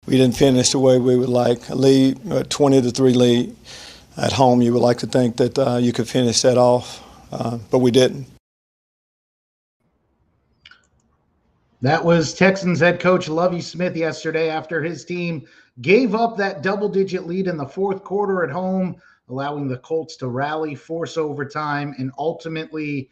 We didn't finish the way we would like. A lead, 20-3 lead. At home, you would like to think that you could finish that off, but we didn't. That was Texans head coach Lovie Smith yesterday after his team gave up that double-digit lead in the fourth quarter at home, allowing the Colts to rally, force overtime, and ultimately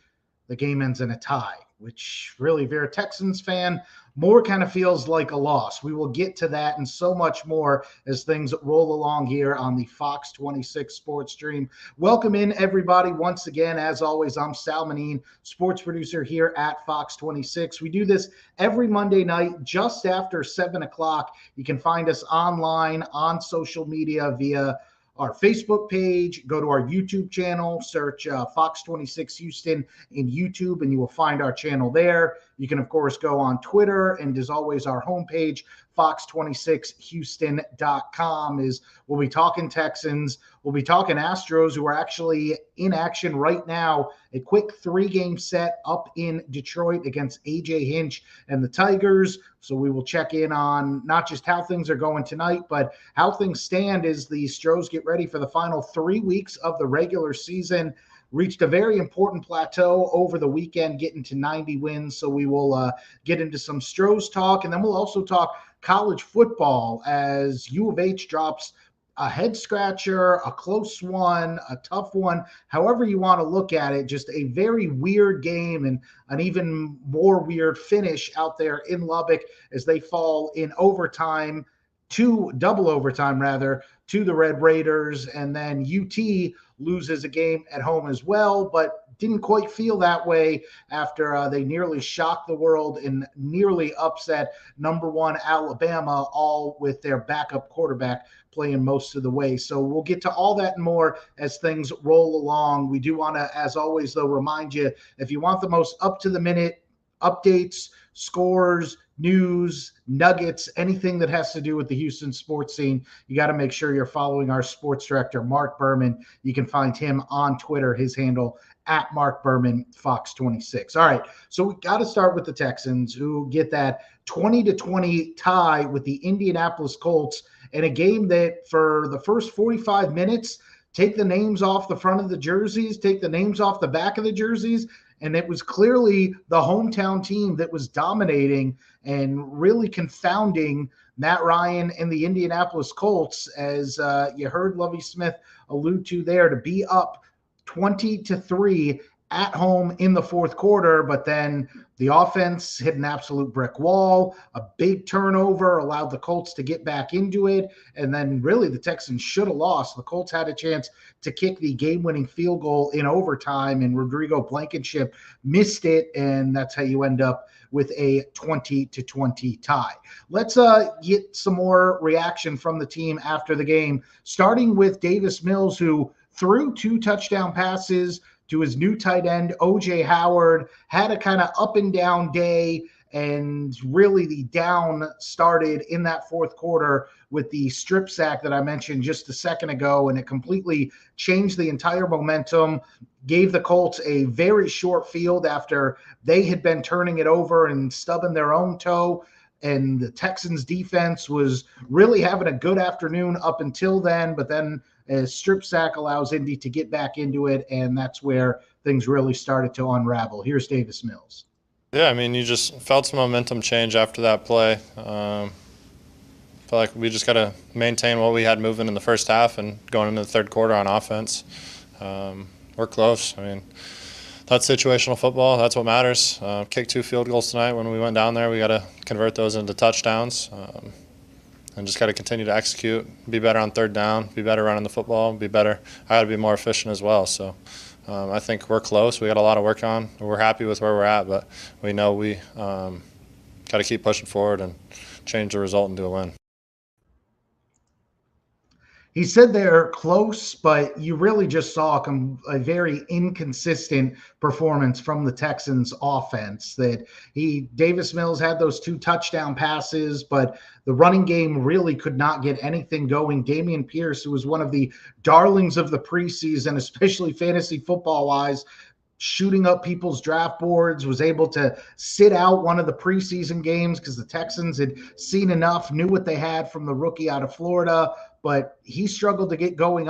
the game ends in a tie, which really, if you're a Texans fan, more kind of feels like a loss. We will get to that and so much more as things roll along here on the Fox 26 Sports Stream. Welcome in, everybody. Once again, as always, I'm Sal Manine, sports producer here at Fox 26. We do this every Monday night just after 7 o'clock. You can find us online on social media via our Facebook page, go to our YouTube channel, search Fox 26 Houston in YouTube, and you will find our channel there. You can, of course, go on Twitter, and as always, our homepage, fox26houston.com, is we'll be talking Texans. We'll be talking Astros, who are actually in action right now. A quick 3-game set up in Detroit against A.J. Hinch and the Tigers. So we will check in on not just how things are going tonight, but how things stand as the Astros get ready for the final 3 weeks of the regular season. Reached a very important plateau over the weekend, getting to 90 wins. So we will get into some Astros talk, and then we'll also talk college football as U of H drops a head scratcher, a close one, a tough one, however you want to look at it. Just a very weird game and an even more weird finish out there in Lubbock as they fall in overtime, double overtime rather, to the Red Raiders. And then UT loses a game at home as well, but didn't quite feel that way after they nearly shocked the world and nearly upset number 1 Alabama, all with their backup quarterback playing most of the way. So we'll get to all that and more as things roll along. We do want to, as always, though, remind you, if you want the most up-to-the-minute updates, scores, news, nuggets, anything that has to do with the Houston sports scene, you got to make sure you're following our sports director, Mark Berman. You can find him on Twitter, his handle at Mark Berman, Fox 26. All right, so we got to start with the Texans, who get that 20-20 tie with the Indianapolis Colts in a game that for the first 45 minutes, take the names off the front of the jerseys, take the names off the back of the jerseys, and it was clearly the hometown team that was dominating and really confounding Matt Ryan and the Indianapolis Colts, as you heard Lovie Smith allude to there, to be up 20-3 at home in the fourth quarter, but then the offense hit an absolute brick wall. A big turnover allowed the Colts to get back into it, and then really the Texans should have lost. The Colts had a chance to kick the game-winning field goal in overtime, and Rodrigo Blankenship missed it, and that's how you end up with a 20-20 tie. Let's get some more reaction from the team after the game, starting with Davis Mills, who threw 2 touchdown passes to his new tight end, O.J. Howard, had a kind of up and down day, and really the down started in that fourth quarter with the strip sack that I mentioned just a second ago, and it completely changed the entire momentum, gave the Colts a very short field after they had been turning it over and stubbing their own toe. And the Texans defense was really having a good afternoon up until then, but then a strip sack allows Indy to get back into it, and that's where things really started to unravel. Here's Davis Mills. Yeah, I mean, you just felt some momentum change after that play. Felt like we just got to maintain what we had moving in the first half and going into the third quarter on offense. We're close. I mean, that's situational football. That's what matters. Kicked 2 field goals tonight when we went down there. We got to convert those into touchdowns. And just got to continue to execute, be better on third down, be better running the football, be better. I got to be more efficient as well. So I think we're close. We got a lot of work on. We're happy with where we're at, but we know we got to keep pushing forward and change the result into a win. He said they're close, but you really just saw a very inconsistent performance from the Texans offense. Davis Mills had those 2 touchdown passes, but the running game really could not get anything going. Dameon Pierce, who was one of the darlings of the preseason, especially fantasy football-wise, shooting up people's draft boards, was able to sit out one of the preseason games because the Texans had seen enough, knew what they had from the rookie out of Florida, but he struggled to get going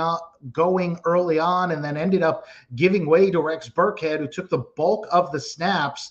early on, and then ended up giving way to Rex Burkhead, who took the bulk of the snaps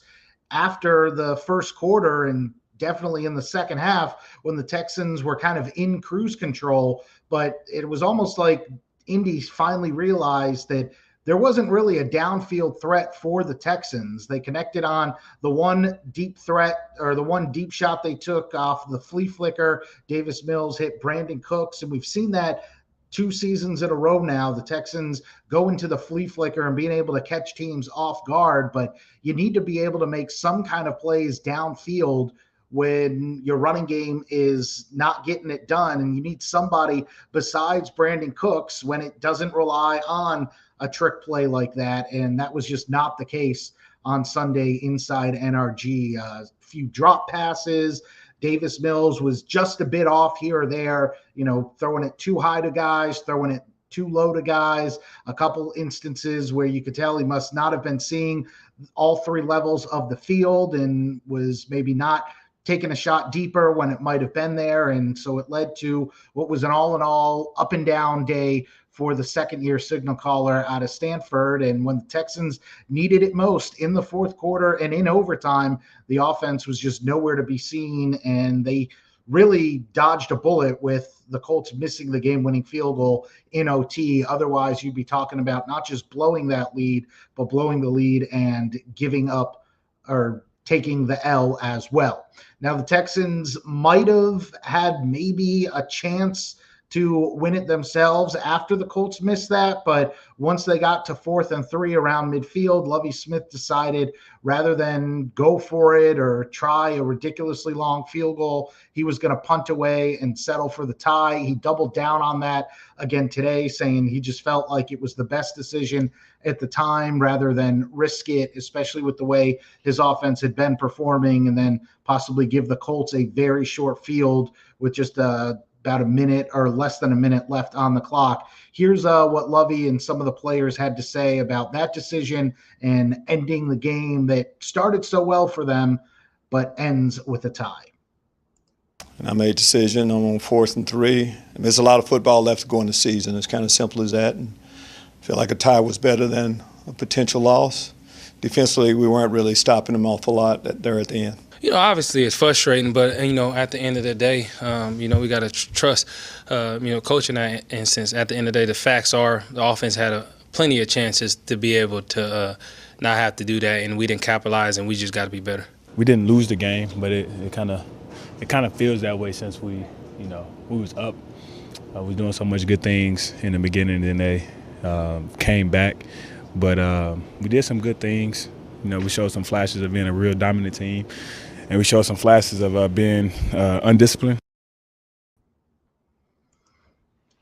after the first quarter and definitely in the second half when the Texans were kind of in cruise control. But it was almost like Indy finally realized that there wasn't really a downfield threat for the Texans. They connected on the one deep threat, or the one deep shot they took off the flea flicker. Davis Mills hit Brandon Cooks, and we've seen that 2 seasons in a row now. The Texans go into the flea flicker and being able to catch teams off guard, but you need to be able to make some kind of plays downfield when your running game is not getting it done, and you need somebody besides Brandon Cooks when it doesn't rely on a trick play like that. And that was just not the case on Sunday inside NRG. A few drop passes. Davis Mills was just a bit off here or there, throwing it too high to guys, throwing it too low to guys. A couple instances where you could tell he must not have been seeing all 3 levels of the field and was maybe not taking a shot deeper when it might have been there. And so it led to what was an all in all up and down day for the second-year signal caller out of Stanford. And when the Texans needed it most in the fourth quarter and in overtime, the offense was just nowhere to be seen, and they really dodged a bullet with the Colts missing the game-winning field goal in OT. Otherwise, you'd be talking about not just blowing that lead, but blowing the lead and giving up or taking the L as well. Now, the Texans might have had maybe a chance to win it themselves after the Colts missed that. But once they got to 4th and 3 around midfield, Lovie Smith decided rather than go for it or try a ridiculously long field goal, he was going to punt away and settle for the tie. He doubled down on that again today, saying he just felt like it was the best decision at the time rather than risk it, especially with the way his offense had been performing, and then possibly give the Colts a very short field with just about a minute or less than a minute left on the clock. Here's what Lovie and some of the players had to say about that decision and ending the game that started so well for them, but ends with a tie. And I made a decision on 4th and 3. There's a lot of football left to go in the season. It's kind of simple as that. And I feel like a tie was better than a potential loss. Defensively, we weren't really stopping them awful lot there at the end. Obviously it's frustrating, but, at the end of the day, we got to trust, coach in that instance. At the end of the day, the facts are the offense had plenty of chances to be able to not have to do that, and we didn't capitalize, and we just got to be better. We didn't lose the game, but it kind of feels that way since we was up. We was doing so much good things in the beginning, and then they came back. But we did some good things. We showed some flashes of being a real dominant team. And we showed some flashes of being undisciplined.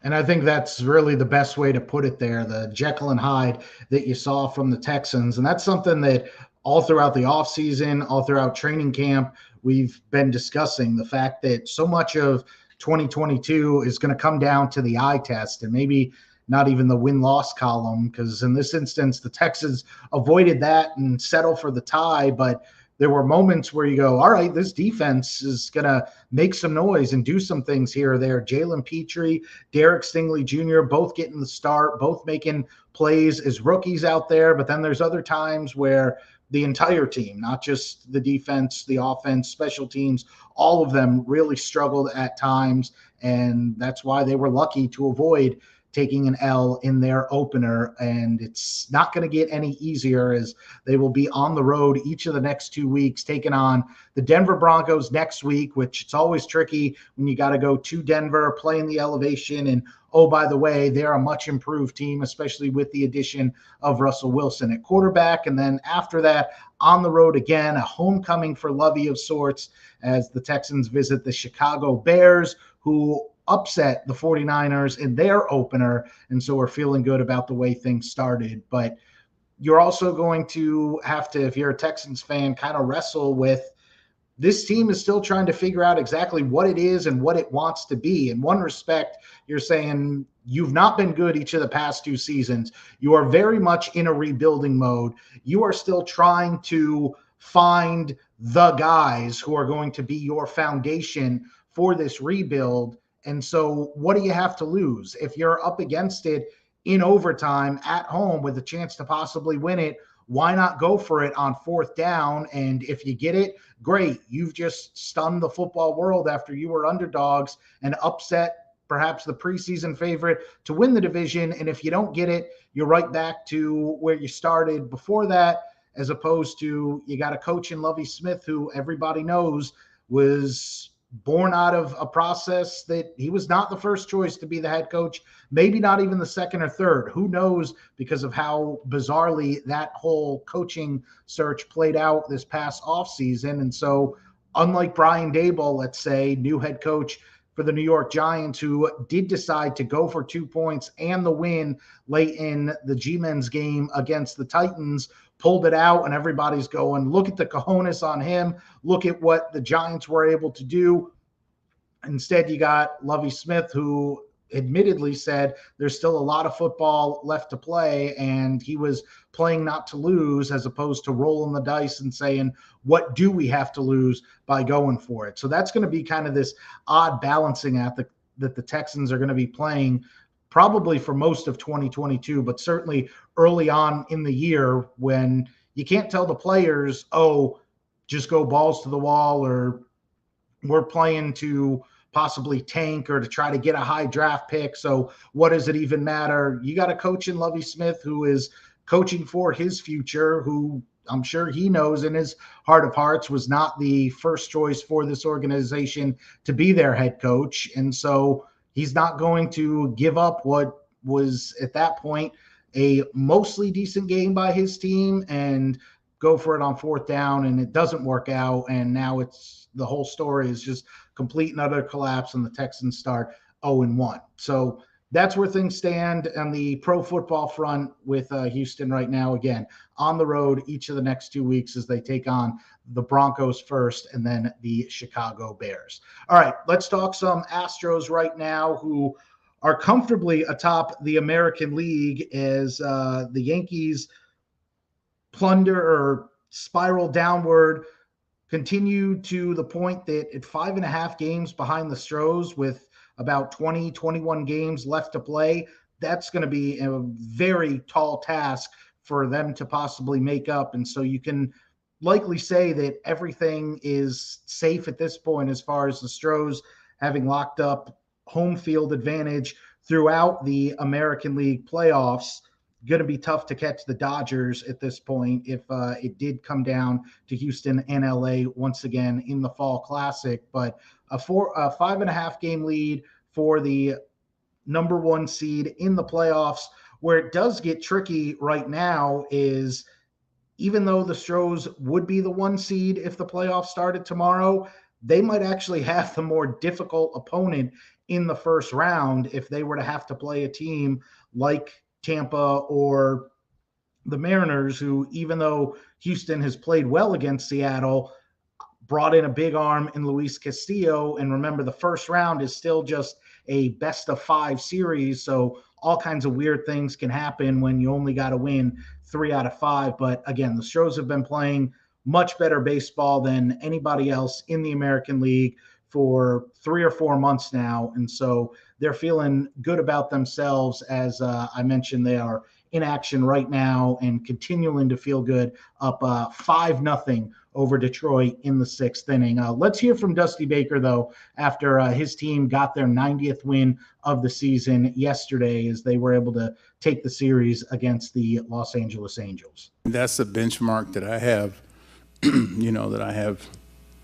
And I think that's really the best way to put it there, the Jekyll and Hyde that you saw from the Texans. And that's something that all throughout the offseason, all throughout training camp, we've been discussing the fact that so much of 2022 is going to come down to the eye test and maybe not even the win-loss column, because in this instance, the Texans avoided that and settled for the tie. But there were moments where you go, all right, this defense is going to make some noise and do some things here or there. Jalen Petrie, Derek Stingley Jr., both getting the start, both making plays as rookies out there. But then there's other times where the entire team, not just the defense, the offense, special teams, all of them really struggled at times. And that's why they were lucky to avoid taking an L in their opener, and it's not going to get any easier as they will be on the road each of the next 2 weeks, taking on the Denver Broncos next week, which it's always tricky when you got to go to Denver, playing the elevation. And oh, by the way, they're a much improved team, especially with the addition of Russell Wilson at quarterback. And then after that, on the road again, a homecoming for Lovie of sorts as the Texans visit the Chicago Bears, who upset the 49ers in their opener, and so we're feeling good about the way things started. But you're also going to have to, if you're a Texans fan, kind of wrestle with this team is still trying to figure out exactly what it is and what it wants to be. In one respect, you're saying you've not been good each of the past 2 seasons. You are very much in a rebuilding mode. You are still trying to find the guys who are going to be your foundation for this rebuild. And so what do you have to lose? If you're up against it in overtime at home with a chance to possibly win it, why not go for it on 4th down? And if you get it, great. You've just stunned the football world after you were underdogs and upset perhaps the preseason favorite to win the division. And if you don't get it, you're right back to where you started before that, as opposed to you got a coach in Lovie Smith who everybody knows was born out of a process that he was not the first choice to be the head coach, maybe not even the second or third. Who knows, because of how bizarrely that whole coaching search played out this past offseason. And so unlike Brian Daboll, let's say, new head coach for the New York Giants, who did decide to go for 2 points and the win late in the G-Men's game against the Titans, pulled it out, and everybody's going, look at the cojones on him. Look at what the Giants were able to do. Instead, you got Lovie Smith, who admittedly said there's still a lot of football left to play, and he was playing not to lose as opposed to rolling the dice and saying, what do we have to lose by going for it? So that's going to be kind of this odd balancing act that the Texans are going to be playing probably for most of 2022, but certainly early on in the year, when you can't tell the players, oh, just go balls to the wall, or we're playing to possibly tank or to try to get a high draft pick. So what does it even matter? You got a coach in Lovie Smith who is coaching for his future, who I'm sure he knows in his heart of hearts was not the first choice for this organization to be their head coach. And so he's not going to give up what was at that point a mostly decent game by his team and go for it on 4th down, and it doesn't work out. And now it's the whole story is just complete and utter collapse, and the Texans start 0-1. So that's where things stand on the pro football front with Houston right now. Again, on the road each of the next 2 weeks as they take on the Broncos first and then the Chicago Bears. All right, let's talk some Astros right now, who are comfortably atop the American League as the Yankees plunder or spiral downward, continue to the point that at 5.5 games behind the Stros with about 20, 21 games left to play, that's going to be a very tall task for them to possibly make up. And so you can likely say that everything is safe at this point as far as the Stros having locked up home field advantage throughout the American League playoffs. Going to be tough to catch the Dodgers at this point if it did come down to Houston and LA once again in the Fall Classic. But a 5.5 game lead for the number 1 seed in the playoffs. Where it does get tricky right now is, even though the Stros would be the 1 seed if the playoffs started tomorrow, they might actually have the more difficult opponent in the first round if they were to have to play a team like Tampa or the Mariners, who, even though Houston has played well against Seattle, brought in a big arm in Luis Castillo. And remember, the first round is still just a best of 5 series. So all kinds of weird things can happen when you only got to win 3 out of 5. But again, the Stros have been playing much better baseball than anybody else in the American League for 3 or 4 months now. And so they're feeling good about themselves. As I mentioned, they are in action right now and continuing to feel good, up 5-0 over Detroit in the 6th inning. Let's hear from Dusty Baker, though, after his team got their 90th win of the season yesterday as they were able to take the series against the Los Angeles Angels. That's the benchmark that I have, that I have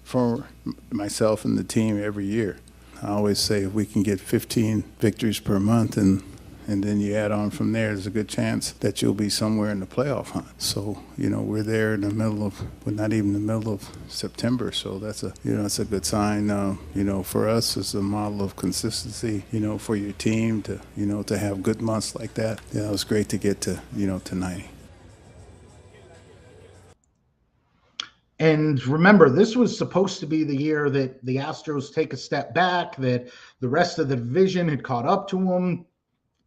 for myself and the team every year. I always say if we can get 15 victories per month and then you add on from there, there's a good chance that you'll be somewhere in the playoff hunt. So, we're there in the middle of, not even the middle of September. So that's a good sign. For us, it's a model of consistency, for your team to have good months like that. Yeah, it was great to get to 90. And remember, this was supposed to be the year that the Astros take a step back, that the rest of the division had caught up to them.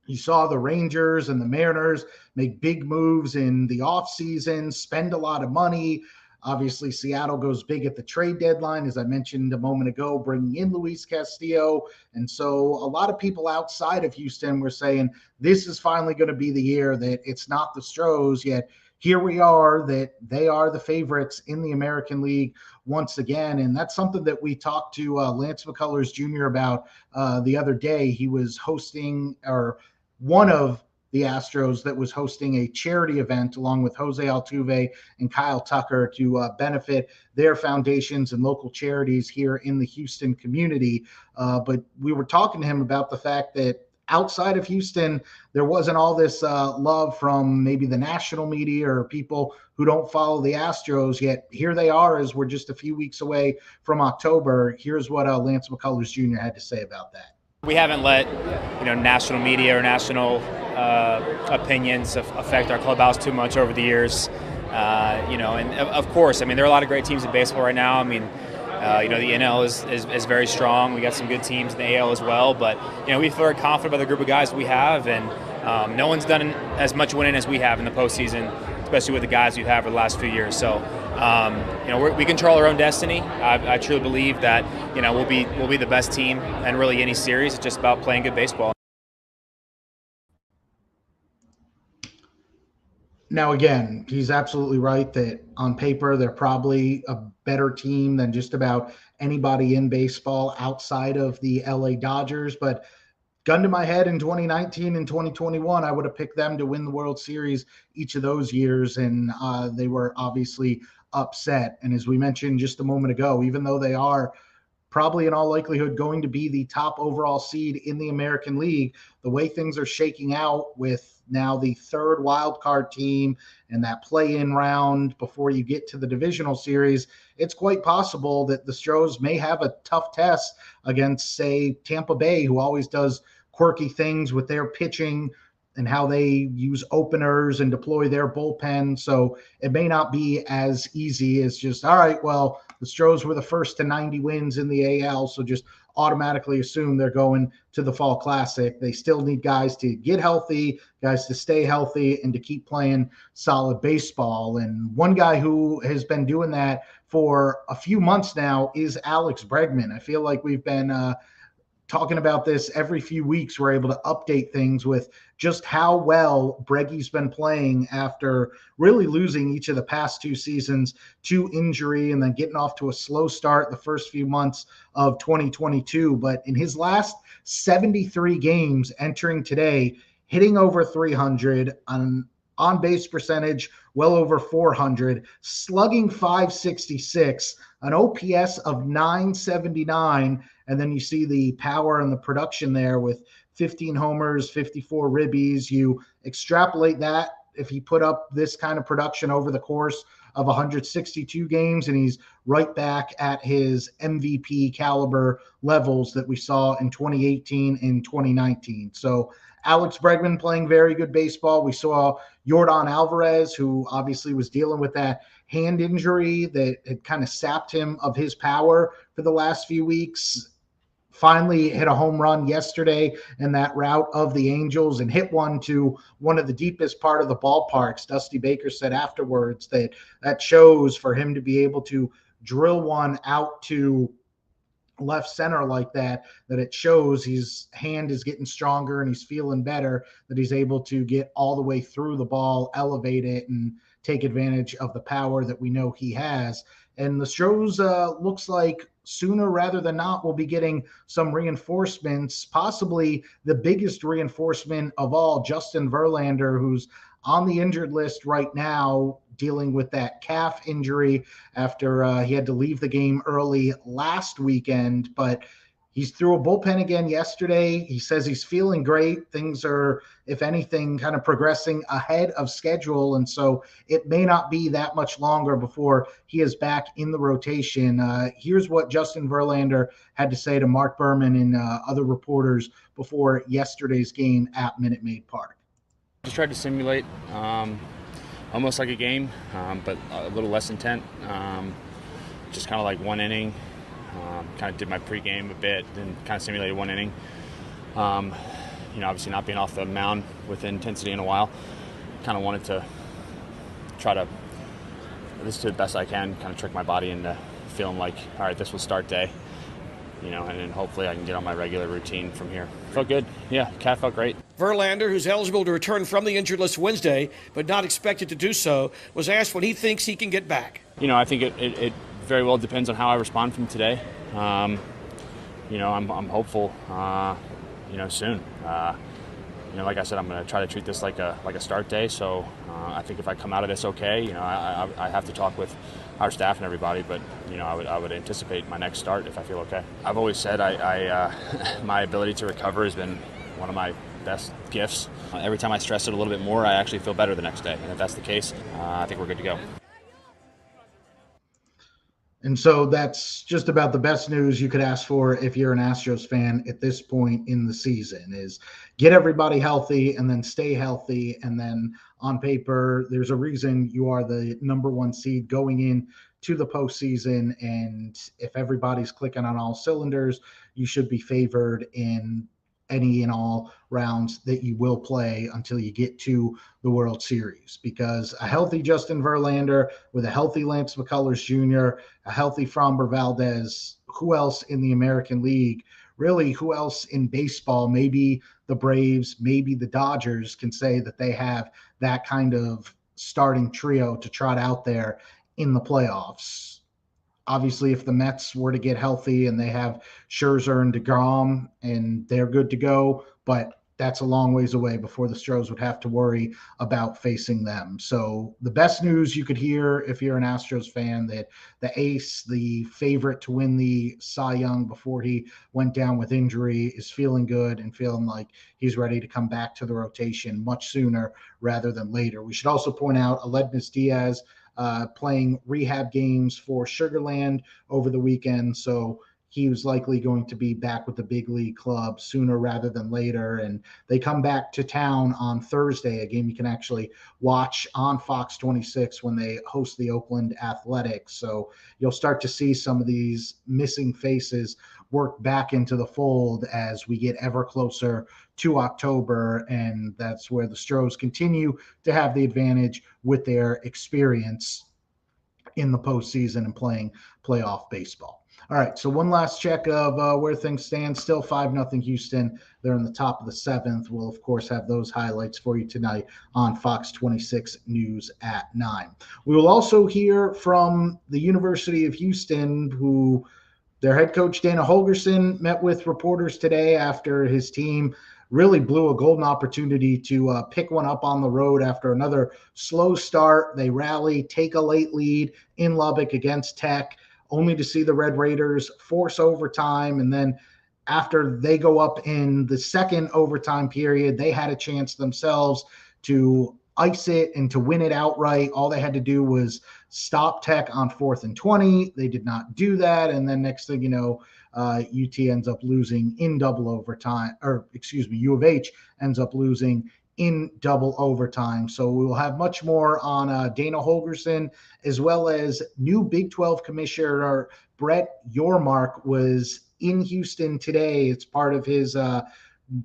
You saw the Rangers and the Mariners make big moves in the offseason, spend a lot of money. Obviously, Seattle goes big at the trade deadline, as I mentioned a moment ago, bringing in Luis Castillo. And so a lot of people outside of Houston were saying this is finally going to be the year that it's not the Stros, yet here we are, that they are the favorites in the American League once again. And that's something that we talked to Lance McCullers Jr. about the other day. He was hosting, or one of the Astros that was hosting a charity event along with Jose Altuve and Kyle Tucker to benefit their foundations and local charities here in the Houston community. But we were talking to him about the fact that outside of Houston, there wasn't all this love from maybe the national media or people who don't follow the Astros, yet here they are as we're just a few weeks away from October. Here's what Lance McCullers Jr. had to say about that. We haven't let national media or national opinions affect our clubhouse too much over the years. And of course, there are a lot of great teams in baseball right now. The NL is very strong. We got some good teams in the AL as well. But we feel very confident about the group of guys we have, and no one's done as much winning as we have in the postseason, especially with the guys we've had for the last few years. So. We control our own destiny. I truly believe that we'll be the best team in really any series. It's just about playing good baseball. Now, again, he's absolutely right that on paper they're probably a better team than just about anybody in baseball outside of the LA Dodgers. But gun to my head, in 2019 and 2021, I would have picked them to win the World Series each of those years, and they were obviously upset. And as we mentioned just a moment ago, even though they are probably in all likelihood going to be the top overall seed in the American League, the way things are shaking out with now the third wild card team and that play-in round before you get to the divisional series, it's quite possible that the Stros may have a tough test against, say, Tampa Bay, who always does quirky things with their pitching and how they use openers and deploy their bullpen. So it may not be as easy as just, all right, well, the Stros were the first to 90 wins in the AL, so just automatically assume they're going to the Fall Classic. They still need guys to get healthy, guys to stay healthy, and to keep playing solid baseball. And one guy who has been doing that for a few months now is Alex Bregman. I feel like we've been talking about this every few weeks. We're able to update things with just how well Breggy's been playing after really losing each of the past two seasons to injury and then getting off to a slow start the first few months of 2022. But in his last 73 games entering today, hitting over 300, on base percentage well over 400, slugging 566, an OPS of 979, and then you see the power and the production there with 15 homers, 54 ribbies. You extrapolate that, if he put up this kind of production over the course of 162 games, and he's right back at his MVP caliber levels that we saw in 2018 and 2019. So Alex Bregman playing very good baseball. We saw Yordan Alvarez, who obviously was dealing with that hand injury that had kind of sapped him of his power for the last few weeks, finally hit a home run yesterday in that rout of the Angels and hit one to one of the deepest part of the ballparks. Dusty Baker said afterwards that shows for him to be able to drill one out to left center like that it shows his hand is getting stronger and he's feeling better, that he's able to get all the way through the ball, elevate it, and take advantage of the power that we know he has. And the Stros looks like sooner rather than not we'll be getting some reinforcements, possibly the biggest reinforcement of all, Justin Verlander, who's on the injured list right now, dealing with that calf injury after he had to leave the game early last weekend. But he's threw a bullpen again yesterday. He says he's feeling great. Things are, if anything, kind of progressing ahead of schedule. And so it may not be that much longer before he is back in the rotation. Here's what Justin Verlander had to say to Mark Berman and other reporters before yesterday's game at Minute Maid Park. Just tried to simulate, almost like a game, but a little less intent. Just kind of like one inning. Kind of did my pregame a bit, then kind of simulated one inning. Obviously not being off the mound with intensity in a while. Kind of wanted to try to, at least do the best I can, kind of trick my body into feeling like, all right, this will start day. And then hopefully I can get on my regular routine from here. Felt good. Yeah, cat felt great. Verlander, who's eligible to return from the injured list Wednesday, but not expected to do so, was asked when he thinks he can get back. I think it very well depends on how I respond from today. I'm hopeful, soon. Like I said, I'm going to try to treat this like a start day. So I think if I come out of this okay, I have to talk with our staff and everybody, but I would anticipate my next start if I feel okay. I've always said I my ability to recover has been one of my best gifts. Every time I stress it a little bit more, I actually feel better the next day, and if that's the case, I think we're good to go. And so that's just about the best news you could ask for if you're an Astros fan at this point in the season, is get everybody healthy and then stay healthy. And then on paper, there's a reason you are the number 1 seed going in to the postseason. And if everybody's clicking on all cylinders, you should be favored in any and all rounds that you will play until you get to the World Series, because a healthy Justin Verlander with a healthy Lance McCullers Jr., a healthy Framber Valdez, who else in the American League, really who else in baseball, maybe the Braves, maybe the Dodgers can say that they have that kind of starting trio to trot out there in the playoffs. Obviously, if the Mets were to get healthy and they have Scherzer and DeGrom and they're good to go, but that's a long ways away before the Astros would have to worry about facing them. So the best news you could hear if you're an Astros fan, that the ace, the favorite to win the Cy Young before he went down with injury, is feeling good and feeling like he's ready to come back to the rotation much sooner rather than later. We should also point out Aledmus Diaz playing rehab games for Sugarland over the weekend. So he was likely going to be back with the big league club sooner rather than later. And they come back to town on Thursday, a game you can actually watch on Fox 26 when they host the Oakland Athletics. So you'll start to see some of these missing faces work back into the fold as we get ever closer to October. And that's where the Astros continue to have the advantage with their experience in the postseason and playing playoff baseball. All right, so one last check of where things stand. Still 5-0 Houston. They're in the top of the 7th. We'll, of course, have those highlights for you tonight on Fox 26 News at 9. We will also hear from the University of Houston, who their head coach, Dana Holgorsen, met with reporters today after his team really blew a golden opportunity to pick one up on the road after another slow start. They rally, take a late lead in Lubbock against Tech, only to see the Red Raiders force overtime. And then after they go up in the second overtime period, they had a chance themselves to ice it and to win it outright. All they had to do was stop Tech on 4th and 20. They did not do that. And then next thing you know, UT ends up losing in double overtime, U of H ends up losing in double overtime. So we will have much more on Dana Holgorsen, as well as new Big 12 Commissioner Brett Yormark was in Houston today. It's part of his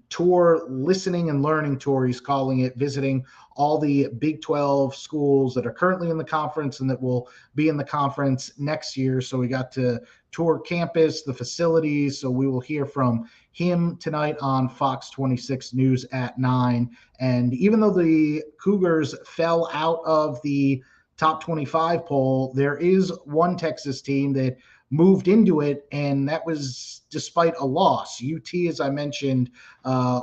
tour, listening and learning tour, he's calling it, visiting all the Big 12 schools that are currently in the conference and that will be in the conference next year. So we got to tour campus, the facilities. So we will hear from him tonight on Fox 26 News at 9. And even though the Cougars fell out of the top 25 poll, there is one Texas team that moved into it, and that was despite a loss. UT, as I mentioned,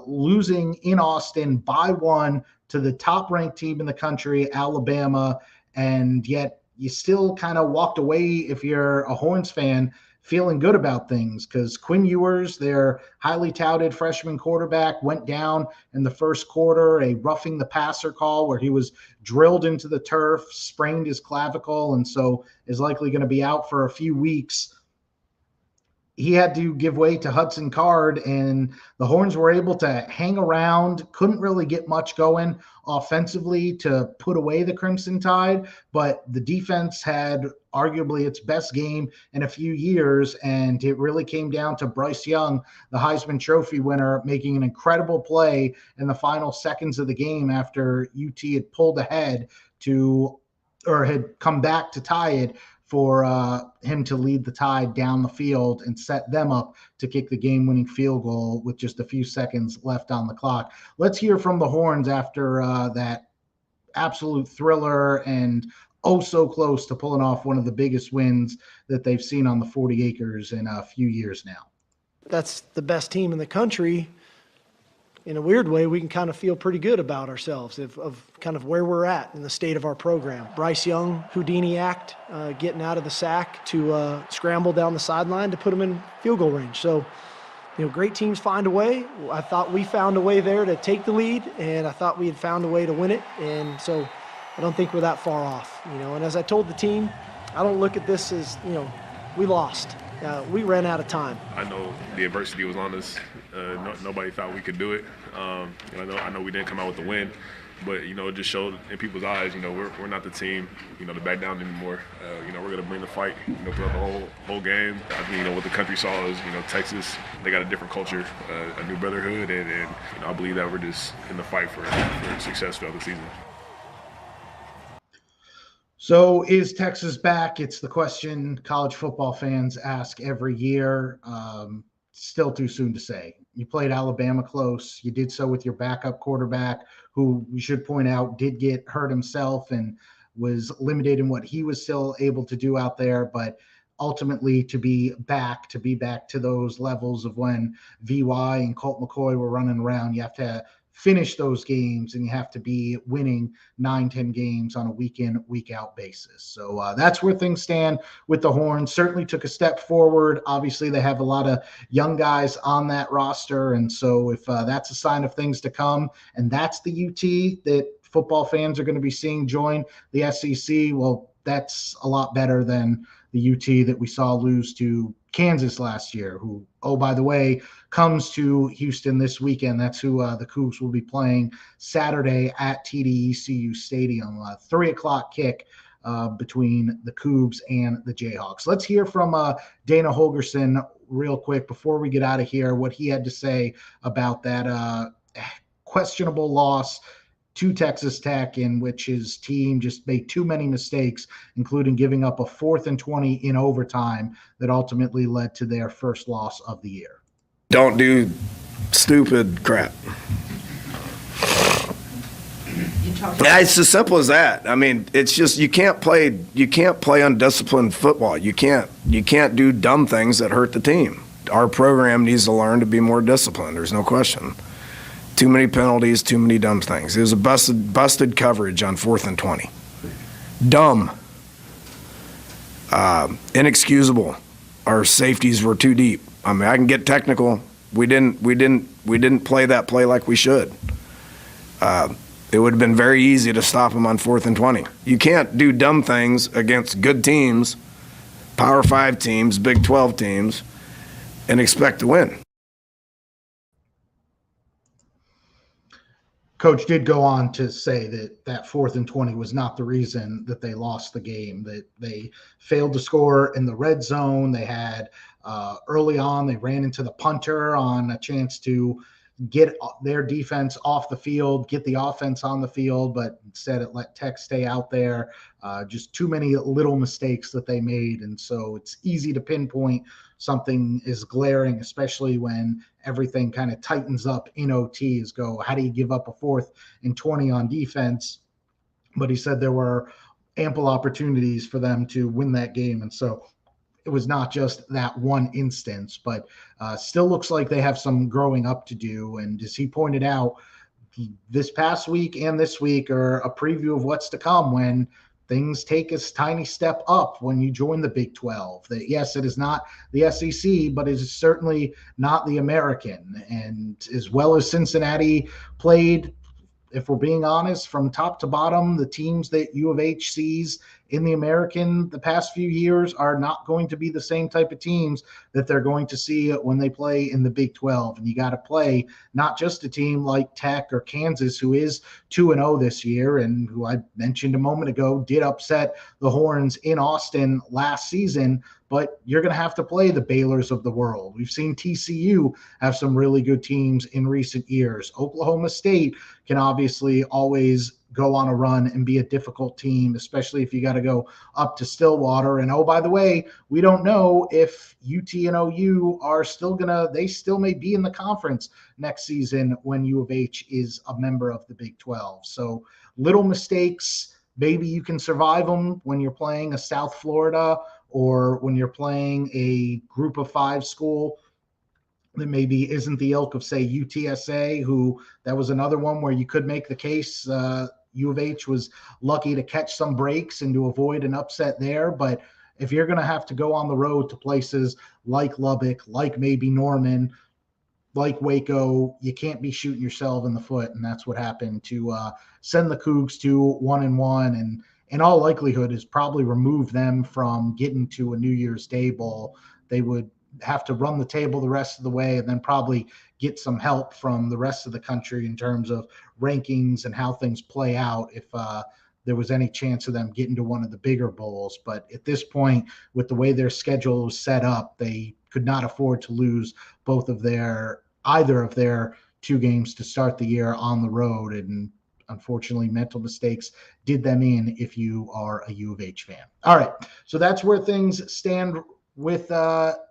losing in Austin by 1 to the top-ranked team in the country, Alabama, and yet you still kind of walked away, if you're a Horns fan, feeling good about things, because Quinn Ewers, their highly touted freshman quarterback, went down in the first quarter, a roughing the passer call where he was drilled into the turf, sprained his clavicle, and so is likely going to be out for a few weeks. he had to give way to Hudson Card, and the Horns were able to hang around, couldn't really get much going offensively to put away the Crimson Tide, but the defense had arguably its best game in a few years, and it really came down to Bryce Young, the Heisman Trophy winner, making an incredible play in the final seconds of the game after UT had pulled ahead or had come back to tie it, for him to lead the Tide down the field and set them up to kick the game-winning field goal with just a few seconds left on the clock. Let's hear from the Horns after that absolute thriller and so close to pulling off one of the biggest wins that they've seen on the 40 acres in a few years now. That's the best team in the country. In a weird way, we can kind of feel pretty good about ourselves of kind of where we're at in the state of our program. Bryce Young, Houdini act, getting out of the sack to scramble down the sideline to put them in field goal range. So, great teams find a way. I thought we found a way there to take the lead, and I thought we had found a way to win it. And so I don't think we're that far off, And as I told the team, I don't look at this as, we lost. We ran out of time. I know the adversity was on us. Nobody thought we could do it. I know we didn't come out with the win, but it just showed in people's eyes. We're not the team to back down anymore. We're going to bring the fight throughout the whole game. I think what the country saw is Texas, they got a different culture, a new brotherhood, and I believe that we're just in the fight for success throughout the season. So is Texas back? It's the question college football fans ask every year. Still too soon to say. You played Alabama close. You did so with your backup quarterback, who we should point out did get hurt himself and was limited in what he was still able to do out there. But ultimately to be back to those levels of when VY and Colt McCoy were running around, you have to finish those games, and you have to be winning 9-10 games on a week-in, week-out basis. So that's where things stand with the Horns. Certainly took a step forward. Obviously, they have a lot of young guys on that roster, and so if that's a sign of things to come, and that's the UT that football fans are going to be seeing join the SEC, well, that's a lot better than the UT that we saw lose to Kansas last year, who, by the way, comes to Houston this weekend. That's who the Cougs will be playing Saturday at TD-ECU Stadium, 3:00 kick between the Cougs and the Jayhawks. Let's hear from Dana Holgorsen real quick before we get out of here, what he had to say about that questionable loss to Texas Tech, in which his team just made too many mistakes, including giving up a 4th and 20 in overtime that ultimately led to their first loss of the year. Don't do stupid crap. Yeah, it's as simple as that. I mean, it's just you can't play undisciplined football. You can't do dumb things that hurt the team. Our program needs to learn to be more disciplined. There's no question. Too many penalties, too many dumb things. It was a busted coverage on 4th and 20. Dumb. Inexcusable. Our safeties were too deep. I mean, I can get technical. We didn't play that play like we should. It would have been very easy to stop them on 4th and 20. You can't do dumb things against good teams, Power 5 teams, Big 12 teams, and expect to win. Coach did go on to say that 4th and 20 was not the reason that they lost the game, that they failed to score in the red zone. They had early on, they ran into the punter on a chance to get their defense off the field, get the offense on the field, but instead it let Tech stay out there. Just too many little mistakes that they made. And so it's easy to pinpoint something is glaring, especially when everything kind of tightens up in OTs. How do you give up a 4th and 20 on defense? But he said there were ample opportunities for them to win that game. And so it was not just that one instance, but still looks like they have some growing up to do. And as he pointed out, this past week and this week are a preview of what's to come when things take a tiny step up when you join the Big 12. That, yes, it is not the SEC, but it is certainly not the American. And as well as Cincinnati played, if we're being honest, from top to bottom, the teams that U of H sees in the American the past few years are not going to be the same type of teams that they're going to see when they play in the Big 12. And you got to play not just a team like Tech or Kansas, who is 2-0 this year and who I mentioned a moment ago did upset the Horns in Austin last season, but you're going to have to play the Baylors of the world. We've seen TCU have some really good teams in recent years. Oklahoma State can obviously always go on a run and be a difficult team, especially if you got to go up to Stillwater. And oh, by the way, we don't know if UT and OU are still they still may be in the conference next season when U of H is a member of the Big 12. So little mistakes, maybe you can survive them when you're playing a South Florida or when you're playing a group of 5 school that maybe isn't the ilk of, say, UTSA, who that was another one where you could make the case. U of H was lucky to catch some breaks and to avoid an upset there. But if you're going to have to go on the road to places like Lubbock, like maybe Norman, like Waco, you can't be shooting yourself in the foot. And that's what happened to send the Cougs to 1-1. And in all likelihood is probably remove them from getting to a New Year's Day bowl. They would have to run the table the rest of the way and then probably get some help from the rest of the country in terms of rankings and how things play out if there was any chance of them getting to one of the bigger bowls. But at this point, with the way their schedule was set up, they could not afford to lose either of their 2 games to start the year on the road. And unfortunately, mental mistakes did them in if you are a U of H fan. All right, so that's where things stand with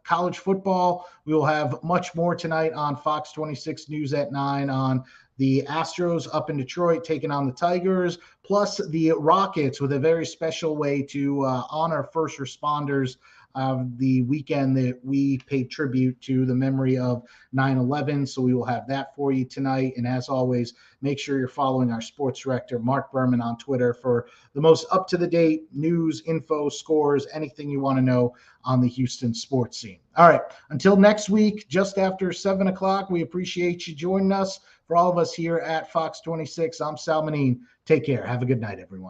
college football. We will have much more tonight on Fox 26 News at 9 on the Astros up in Detroit taking on the Tigers, plus the Rockets with a very special way to honor first responders the weekend that we paid tribute to the memory of 9/11. So we will have that for you tonight. And as always, make sure you're following our sports director, Mark Berman, on Twitter for the most up-to-the-date news, info, scores, anything you want to know on the Houston sports scene. All right, until next week, just after 7 o'clock, we appreciate you joining us. For all of us here at Fox 26, I'm Sal Manine. Take care. Have a good night, everyone.